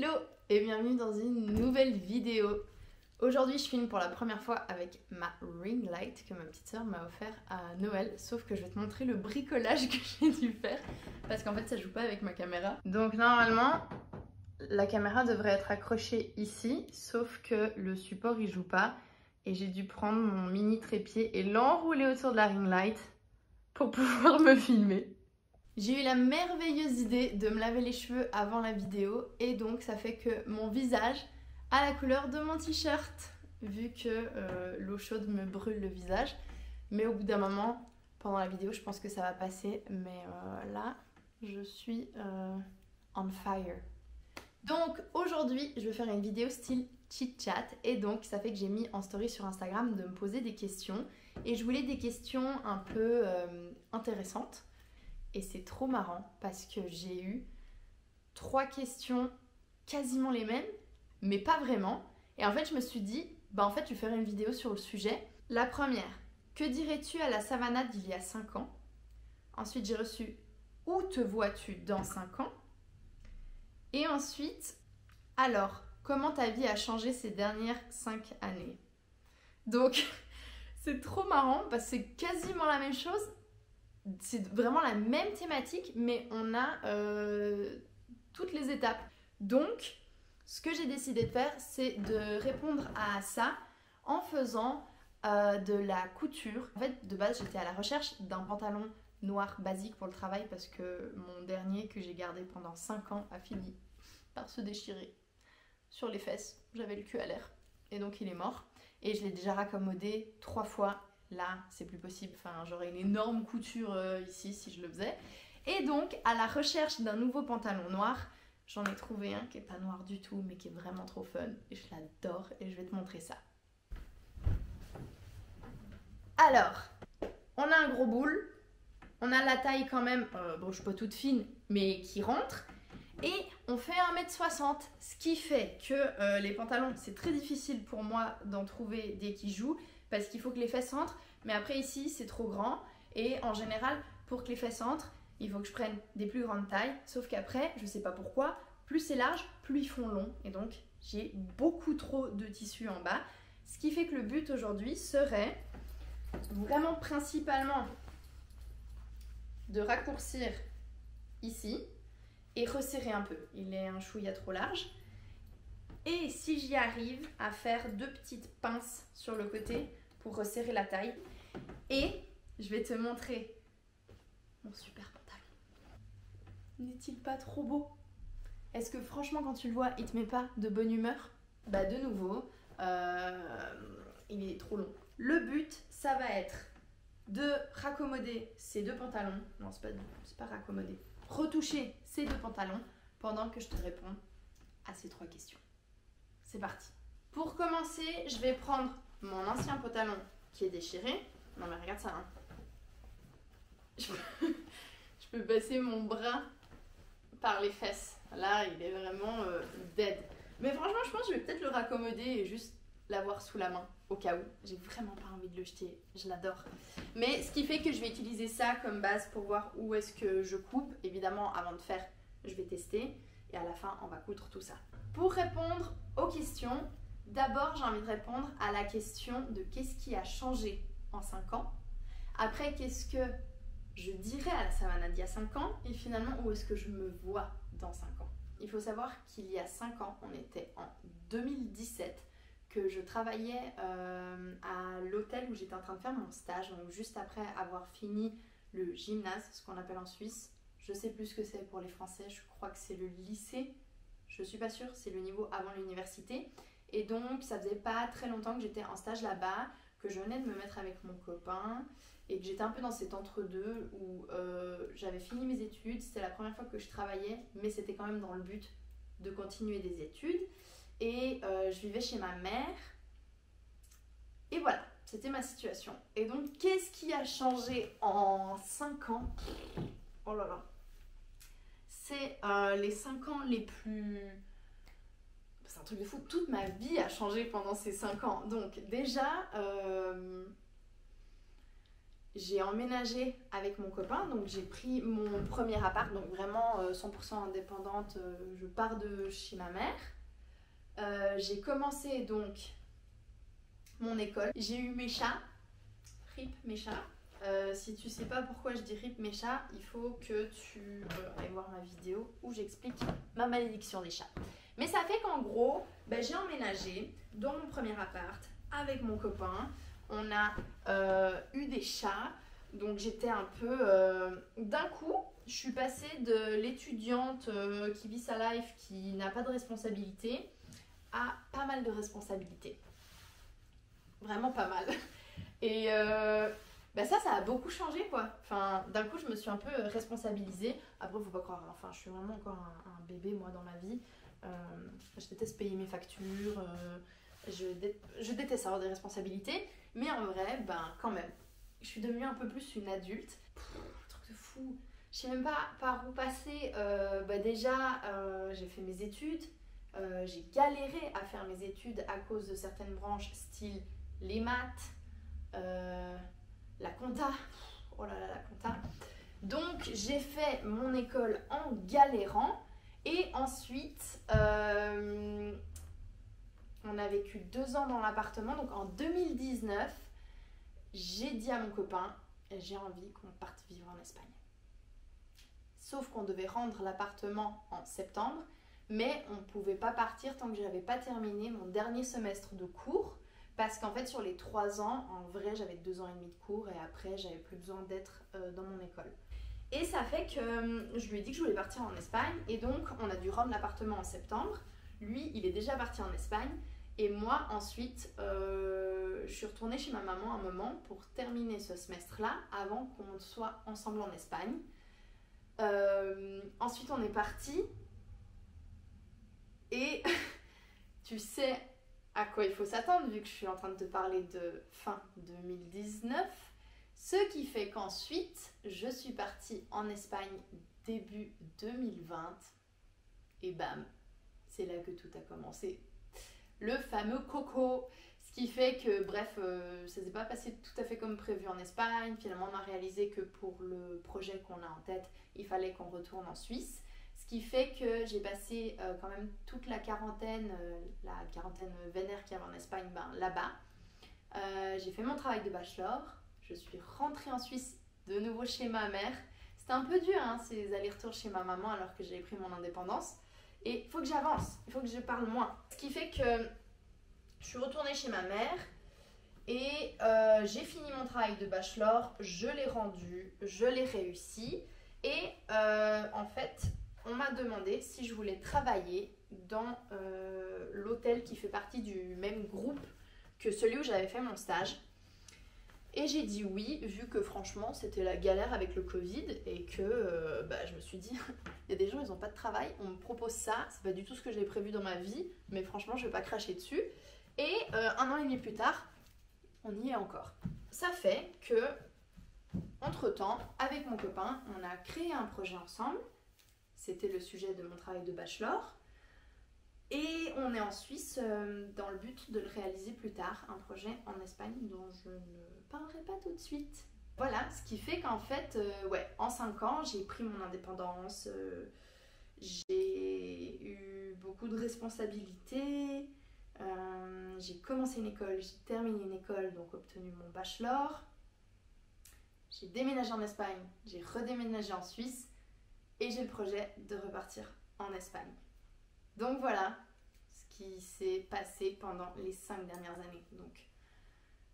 Hello et bienvenue dans une nouvelle vidéo. Aujourd'hui je filme pour la première fois avec ma ring light que ma petite soeur m'a offert à Noël. Sauf que je vais te montrer le bricolage que j'ai dû faire parce qu'en fait ça joue pas avec ma caméra. Donc normalement la caméra devrait être accrochée ici, sauf que le support il joue pas. Et j'ai dû prendre mon mini trépied et l'enrouler autour de la ring light pour pouvoir me filmer. J'ai eu la merveilleuse idée de me laver les cheveux avant la vidéo et donc ça fait que mon visage a la couleur de mon t-shirt vu que l'eau chaude me brûle le visage. Mais au bout d'un moment, pendant la vidéo, je pense que ça va passer. Mais là, je suis on fire. Donc aujourd'hui, je vais faire une vidéo style chit-chat et donc ça fait que j'ai mis en story sur Instagram de me poser des questions. Et je voulais des questions un peu intéressantes. Et c'est trop marrant parce que j'ai eu 3 questions quasiment les mêmes, mais pas vraiment. Et en fait, je me suis dit, bah en fait, je vais faire une vidéo sur le sujet. La première, que dirais-tu à la Savannah d'il y a 5 ans? Ensuite, j'ai reçu, où te vois-tu dans 5 ans? Et ensuite, alors, comment ta vie a changé ces dernières 5 années? Donc, c'est trop marrant parce que c'est quasiment la même chose. C'est vraiment la même thématique, mais on a toutes les étapes. Donc, ce que j'ai décidé de faire, c'est de répondre à ça en faisant de la couture. En fait, de base, j'étais à la recherche d'un pantalon noir basique pour le travail parce que mon dernier que j'ai gardé pendant 5 ans a fini par se déchirer sur les fesses. J'avais le cul à l'air et donc il est mort. Et je l'ai déjà raccommodé 3 fois. Là, c'est plus possible. Enfin, j'aurais une énorme couture ici si je le faisais. Et donc, à la recherche d'un nouveau pantalon noir, j'en ai trouvé un qui est pas noir du tout, mais qui est vraiment trop fun. Et je l'adore et je vais te montrer ça. Alors, on a un gros boule. On a la taille quand même, bon, je suis pas toute fine, mais qui rentre. Et on fait 1m60, ce qui fait que les pantalons, c'est très difficile pour moi d'en trouver dès qu'ils jouent, parce qu'il faut que les fesses entrent, mais après ici c'est trop grand, et en général pour que les fesses entrent, il faut que je prenne des plus grandes tailles, sauf qu'après, je sais pas pourquoi, plus c'est large, plus ils font long, et donc j'ai beaucoup trop de tissu en bas, ce qui fait que le but aujourd'hui serait vraiment principalement de raccourcir ici, et resserrer un peu. Il est un chouïa trop large. Et si j'y arrive à faire 2 petites pinces sur le côté pour resserrer la taille. Et je vais te montrer mon super pantalon. N'est-il pas trop beau? Est-ce que franchement quand tu le vois, il te met pas de bonne humeur? Bah de nouveau, il est trop long. Le but, ça va être de raccommoder ces 2 pantalons. Non, c'est pas raccommoder. Retoucher ces 2 pantalons pendant que je te réponds à ces 3 questions. C'est parti. Pour commencer, je vais prendre mon ancien pantalon qui est déchiré. Non mais regarde ça. Hein. Je peux passer mon bras par les fesses. Là, il est vraiment dead. Mais franchement, je pense que je vais peut-être le raccommoder et juste l'avoir sous la main au cas où. J'ai vraiment pas envie de le jeter, je l'adore. Mais ce qui fait que je vais utiliser ça comme base pour voir où est-ce que je coupe. Évidemment, avant de faire, je vais tester et à la fin, on va coudre tout ça. Pour répondre aux questions, d'abord j'ai envie de répondre à la question de qu'est-ce qui a changé en 5 ans. Après, qu'est-ce que je dirais à la Savannah d'il y a 5 ans et finalement où est-ce que je me vois dans 5 ans. Il faut savoir qu'il y a 5 ans, on était en 2017, que je travaillais à l'hôtel où j'étais en train de faire mon stage, donc juste après avoir fini le gymnase, ce qu'on appelle en Suisse. Je sais plus ce que c'est pour les Français, je crois que c'est le lycée, je suis pas sûre, c'est le niveau avant l'université. Et donc ça faisait pas très longtemps que j'étais en stage là-bas, que je venais de me mettre avec mon copain et que j'étais un peu dans cet entre-deux où j'avais fini mes études, c'était la première fois que je travaillais, mais c'était quand même dans le but de continuer des études. Et je vivais chez ma mère. Et voilà, c'était ma situation. Et donc, qu'est-ce qui a changé en 5 ans? Oh là là. C'est les 5 ans les plus... C'est un truc de fou. Toute ma vie a changé pendant ces 5 ans. Donc, déjà, j'ai emménagé avec mon copain, donc j'ai pris mon premier appart, donc vraiment 100% indépendante, je pars de chez ma mère. J'ai commencé donc mon école, j'ai eu mes chats, RIP mes chats. Si tu sais pas pourquoi je dis RIP mes chats, il faut que tu ailles voir ma vidéo où j'explique ma malédiction des chats. Mais ça fait qu'en gros, j'ai emménagé dans mon premier appart avec mon copain. On a eu des chats, donc j'étais un peu... d'un coup, je suis passée de l'étudiante qui vit sa life, qui n'a pas de responsabilité, à pas mal de responsabilités. Vraiment pas mal. Et ça a beaucoup changé quoi. Enfin, d'un coup, je me suis un peu responsabilisée. Après, faut pas croire, enfin, je suis vraiment encore un bébé moi dans ma vie. Je déteste payer mes factures, je déteste avoir des responsabilités. Mais en vrai, quand même, je suis devenue un peu plus une adulte. Un truc de fou. Je sais même pas par où passer. Déjà, j'ai fait mes études. J'ai galéré à faire mes études à cause de certaines branches, style les maths, la compta. Oh là là, la compta. Donc, j'ai fait mon école en galérant. Et ensuite, on a vécu 2 ans dans l'appartement. Donc, en 2019, j'ai dit à mon copain, j'ai envie qu'on parte vivre en Espagne. Sauf qu'on devait rendre l'appartement en septembre. Mais on ne pouvait pas partir tant que je n'avais pas terminé mon dernier semestre de cours. Parce qu'en fait, sur les 3 ans, en vrai, j'avais 2 ans et demi de cours. Et après, j'avais plus besoin d'être dans mon école. Et ça fait que je lui ai dit que je voulais partir en Espagne. Et donc, on a dû rendre l'appartement en septembre. Lui, il est déjà parti en Espagne. Et moi, ensuite, je suis retournée chez ma maman un moment pour terminer ce semestre-là avant qu'on soit ensemble en Espagne. Ensuite, on est parti. Et tu sais à quoi il faut s'attendre vu que je suis en train de te parler de fin 2019. Ce qui fait qu'ensuite, je suis partie en Espagne début 2020. Et bam, c'est là que tout a commencé. Le fameux coco. Ce qui fait que, bref, ça ne s'est pas passé tout à fait comme prévu en Espagne. Finalement, on a réalisé que pour le projet qu'on a en tête, il fallait qu'on retourne en Suisse. Ce qui fait que j'ai passé quand même toute la quarantaine vénère qu'il y avait en Espagne, là-bas. J'ai fait mon travail de bachelor. Je suis rentrée en Suisse de nouveau chez ma mère. C'était un peu dur, ces allers-retours chez ma maman alors que j'avais pris mon indépendance. Et il faut que j'avance, il faut que je parle moins. Ce qui fait que je suis retournée chez ma mère et j'ai fini mon travail de bachelor. Je l'ai rendu, je l'ai réussi. Et en fait, on m'a demandé si je voulais travailler dans l'hôtel qui fait partie du même groupe que celui où j'avais fait mon stage. Et j'ai dit oui, vu que franchement c'était la galère avec le Covid et que je me suis dit, il y a des gens ils n'ont pas de travail, on me propose ça, c'est pas du tout ce que j'ai prévu dans ma vie, mais franchement je vais pas cracher dessus. Et 1 an et demi plus tard, on y est encore. Ça fait que, entre temps, avec mon copain, on a créé un projet ensemble. C'était le sujet de mon travail de bachelor. Et on est en Suisse dans le but de le réaliser plus tard, un projet en Espagne dont je ne parlerai pas tout de suite. Voilà, ce qui fait qu'en fait, en 5 ans, j'ai pris mon indépendance, j'ai eu beaucoup de responsabilités, j'ai commencé une école, j'ai terminé une école, donc obtenu mon bachelor. J'ai déménagé en Espagne, j'ai redéménagé en Suisse et j'ai le projet de repartir en Espagne. Donc voilà ce qui s'est passé pendant les 5 dernières années. Donc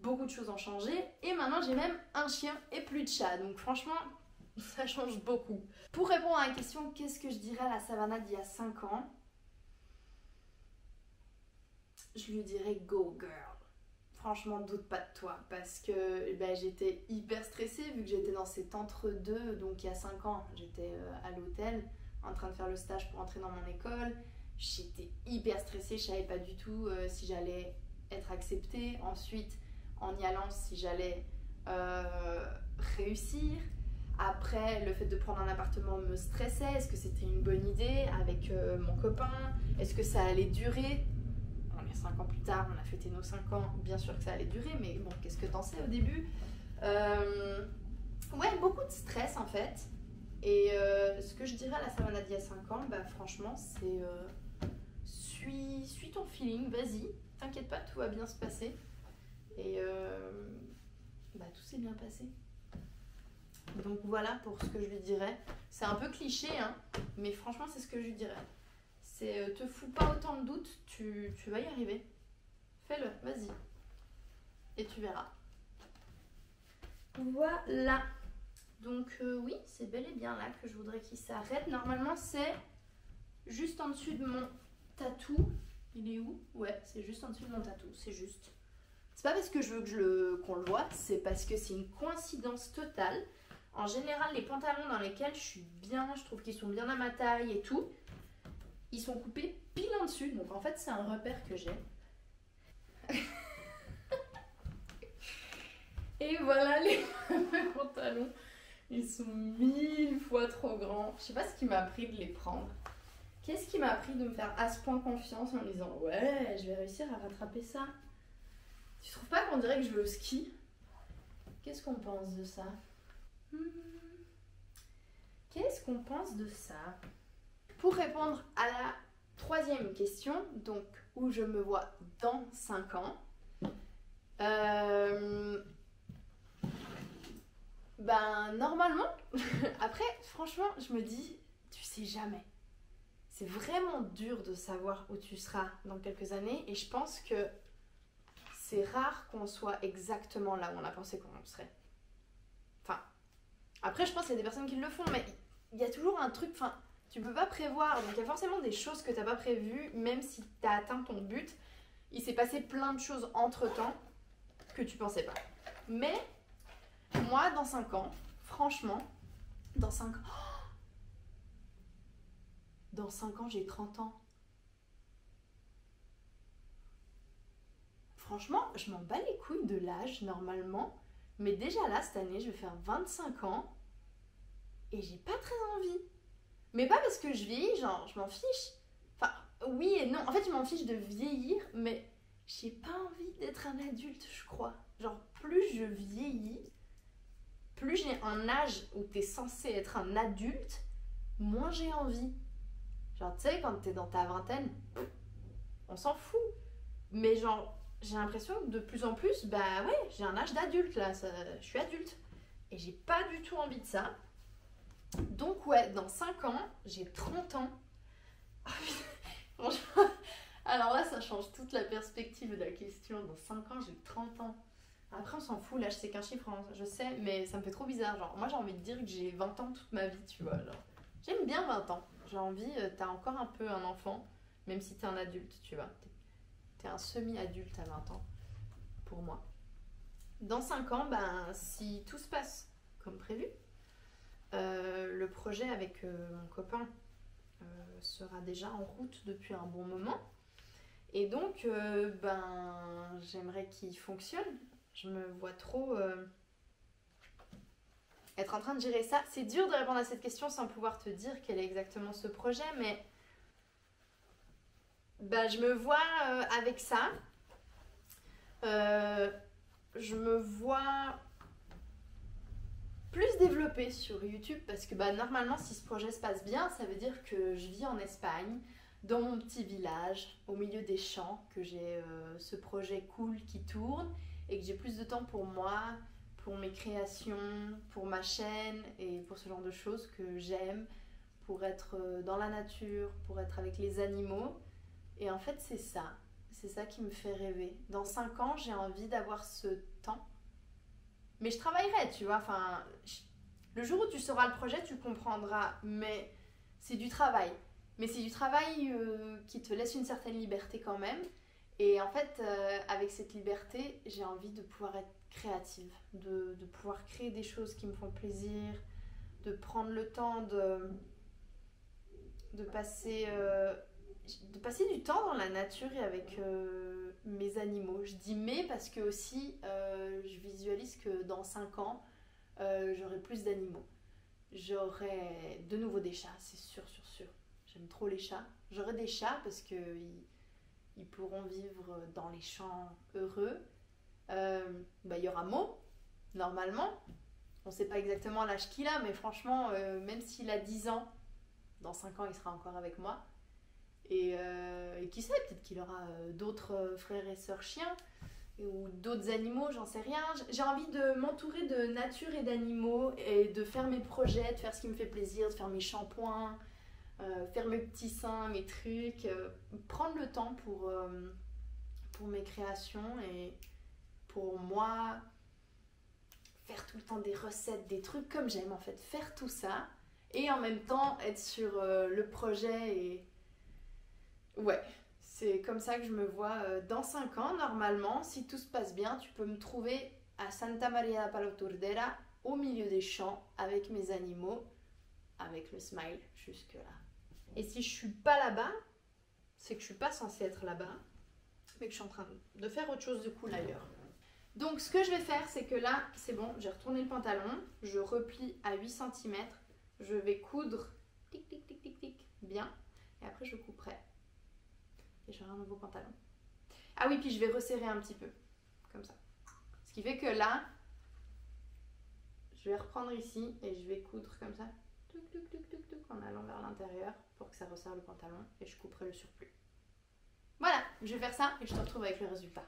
beaucoup de choses ont changé et maintenant j'ai même un chien et plus de chat. Donc franchement, ça change beaucoup. Pour répondre à la question, qu'est-ce que je dirais à la Savannah d'il y a 5 ans? Je lui dirais go girl. Franchement, doute pas de toi parce que j'étais hyper stressée vu que j'étais dans cet entre-deux. Donc il y a 5 ans, j'étais à l'hôtel en train de faire le stage pour entrer dans mon école. J'étais hyper stressée, je savais pas du tout si j'allais être acceptée. Ensuite, en y allant, si j'allais réussir. Après, le fait de prendre un appartement me stressait. Est-ce que c'était une bonne idée avec mon copain? Est-ce que ça allait durer? On est 5 ans plus tard, on a fêté nos 5 ans. Bien sûr que ça allait durer, mais bon, qu'est-ce que t'en sais au début? Ouais, beaucoup de stress en fait. Et ce que je dirais à la Savannah d'il y a 5 ans, bah franchement, c'est suis ton feeling, vas-y, t'inquiète pas, tout va bien se passer. Et bah tout s'est bien passé. Donc voilà pour ce que je lui dirais. C'est un peu cliché, hein, mais franchement, c'est ce que je lui dirais. C'est te fous pas autant de doutes, tu vas y arriver. Fais-le, vas-y. Et tu verras. Voilà. Donc oui, c'est bel et bien là que je voudrais qu'il s'arrête. Normalement, c'est juste en dessus de mon tatou. Il est où? Ouais, c'est juste en dessus de mon tatou, c'est juste. C'est pas parce que je veux qu'on le voit, c'est parce que c'est une coïncidence totale. En général, les pantalons dans lesquels je suis bien, je trouve qu'ils sont bien à ma taille et tout, ils sont coupés pile en dessus. Donc en fait, c'est un repère que j'ai. Et voilà les pantalons. Ils sont 1000 fois trop grands. Je sais pas ce qui m'a pris de les prendre. Qu'est-ce qui m'a pris de me faire à ce point confiance en me disant ouais, je vais réussir à rattraper ça. Tu trouves pas qu'on dirait que je vais au ski? Qu'est-ce qu'on pense de ça? Qu'est-ce qu'on pense de ça? Pour répondre à la troisième question, donc où je me vois dans 5 ans, ben normalement, après franchement je me dis, tu sais jamais. C'est vraiment dur de savoir où tu seras dans quelques années et je pense que c'est rare qu'on soit exactement là où on a pensé qu'on serait. Enfin, après je pense qu'il y a des personnes qui le font, mais il y a toujours un truc, enfin, tu peux pas prévoir, donc il y a forcément des choses que t'as pas prévues, même si t'as atteint ton but, il s'est passé plein de choses entre-temps que tu pensais pas. Mais moi, dans 5 ans, franchement, dans 5 ans, dans 5 ans, j'ai 30 ans. Franchement, je m'en bats les couilles de l'âge, normalement. Mais déjà là, cette année, je vais faire 25 ans. Et j'ai pas très envie. Mais pas parce que je vieillis, genre, je m'en fiche. Enfin, oui et non. En fait, je m'en fiche de vieillir, mais j'ai pas envie d'être un adulte, je crois. Genre, plus je vieillis, plus j'ai un âge où t'es censé être un adulte, moins j'ai envie. Genre, tu sais, quand t'es dans ta vingtaine, on s'en fout. Mais genre, j'ai l'impression que de plus en plus, bah ouais, j'ai un âge d'adulte là, je suis adulte. Et j'ai pas du tout envie de ça. Donc ouais, dans 5 ans, j'ai 30 ans. Franchement, alors là, ça change toute la perspective de la question. Dans 5 ans, j'ai 30 ans. Après, on s'en fout, l'âge c'est qu'un chiffre, hein, je sais, mais ça me fait trop bizarre. Genre, moi j'ai envie de dire que j'ai 20 ans toute ma vie, tu vois. Genre, j'aime bien 20 ans. J'ai envie, t'as encore un peu un enfant, même si t'es un adulte, tu vois. T'es un semi-adulte à 20 ans, pour moi. Dans 5 ans, ben, si tout se passe comme prévu, le projet avec mon copain sera déjà en route depuis un bon moment. Et donc, ben, j'aimerais qu'il fonctionne. Je me vois trop être en train de gérer ça. C'est dur de répondre à cette question sans pouvoir te dire quel est exactement ce projet, mais ben, je me vois avec ça. Je me vois plus développée sur YouTube parce que bah, normalement si ce projet se passe bien, ça veut dire que je vis en Espagne, dans mon petit village, au milieu des champs, que j'ai ce projet cool qui tourne et que j'ai plus de temps pour moi, pour mes créations, pour ma chaîne et pour ce genre de choses que j'aime, pour être dans la nature, pour être avec les animaux. Et en fait c'est ça qui me fait rêver. Dans 5 ans, j'ai envie d'avoir ce temps. Mais je travaillerai, tu vois. Enfin, le jour où tu sauras le projet, tu comprendras. Mais c'est du travail. Mais c'est du travail qui te laisse une certaine liberté quand même. Et en fait, avec cette liberté, j'ai envie de pouvoir être créative. De pouvoir créer des choses qui me font plaisir. De prendre le temps de passer du temps dans la nature et avec mes animaux. Je dis mais parce que aussi je visualise que dans 5 ans j'aurai plus d'animaux. J'aurai de nouveau des chats, c'est sûr. J'aime trop les chats. J'aurai des chats parce que ils pourront vivre dans les champs heureux. Il y aura Mo, normalement. On sait pas exactement l'âge qu'il a, mais franchement, même s'il a 10 ans, dans 5 ans, il sera encore avec moi. Et qui sait, peut-être qu'il aura d'autres frères et sœurs chiens ou d'autres animaux, j'en sais rien. J'ai envie de m'entourer de nature et d'animaux et de faire mes projets, de faire ce qui me fait plaisir, de faire mes shampoings, faire mes petits seins, mes trucs, prendre le temps pour mes créations et pour moi faire tout le temps des recettes, des trucs comme j'aime en fait, faire tout ça et en même temps être sur le projet et ouais, c'est comme ça que je me vois dans 5 ans normalement. Si tout se passe bien, tu peux me trouver à Santa Maria da Palautordera au milieu des champs avec mes animaux, avec le smile jusque là. Et si je suis pas là-bas, c'est que je suis pas censée être là-bas, mais que je suis en train de faire autre chose de cool ailleurs. Donc ce que je vais faire, c'est que là, c'est bon, j'ai retourné le pantalon, je replie à 8 cm, je vais coudre tic tic tic tic tic bien, et après je couperai. Et j'aurai un nouveau pantalon. Ah oui, puis je vais resserrer un petit peu, comme ça. Ce qui fait que là, je vais reprendre ici et je vais coudre comme ça, tuc, tuc, tuc, tuc, tuc, en allant vers l'intérieur pour que ça resserre le pantalon et je couperai le surplus. Voilà, je vais faire ça et je te retrouve avec le résultat.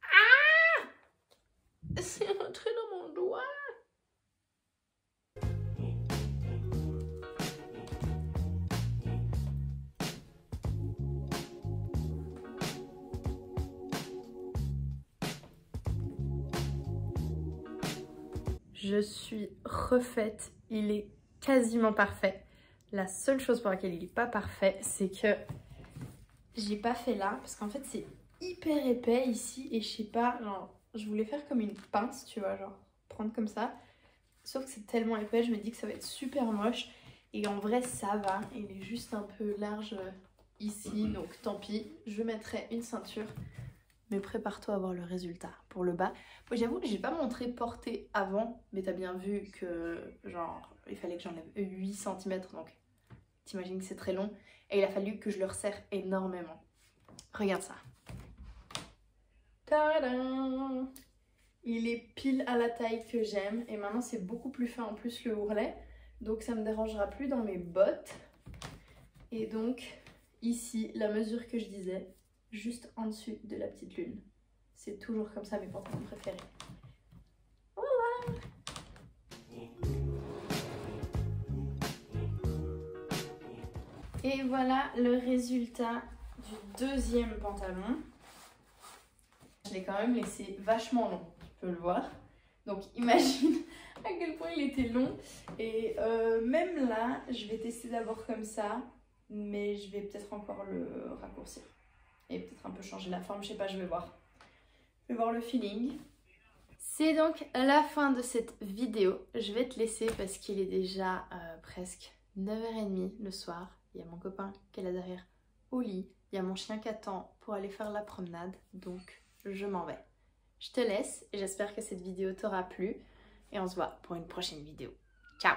Ah! C'est rentré dans mon doigt! Je suis refaite, il est quasiment parfait. La seule chose pour laquelle il n'est pas parfait, c'est que j'ai pas fait là, parce qu'en fait c'est hyper épais ici et je sais pas, genre je voulais faire comme une pince, tu vois, genre prendre comme ça. Sauf que c'est tellement épais, je me dis que ça va être super moche et en vrai ça va, il est juste un peu large ici, donc tant pis, je mettrai une ceinture. Mais prépare-toi à voir le résultat pour le bas. Moi j'avoue que j'ai pas montré portée avant, mais t'as bien vu que genre il fallait que j'enlève 8 cm, donc t'imagines que c'est très long. Et il a fallu que je le resserre énormément. Regarde ça. Tadam! Il est pile à la taille que j'aime. Et maintenant c'est beaucoup plus fin en plus le ourlet. Donc ça me dérangera plus dans mes bottes. Et donc ici la mesure que je disais, juste en dessus de la petite lune. C'est toujours comme ça mes pantalons préférés. Voilà. Et voilà le résultat du deuxième pantalon. Je l'ai quand même laissé vachement long, tu peux le voir. Donc imagine à quel point il était long. Et même là, je vais tester d'abord comme ça, mais je vais peut-être encore le raccourcir. Et peut-être un peu changer la forme, je sais pas, je vais voir. Je vais voir le feeling. C'est donc la fin de cette vidéo. Je vais te laisser parce qu'il est déjà presque 9h30 le soir. Il y a mon copain qui est là derrière au lit. Il y a mon chien qui attend pour aller faire la promenade. Donc je m'en vais. Je te laisse et j'espère que cette vidéo t'aura plu. Et on se voit pour une prochaine vidéo. Ciao!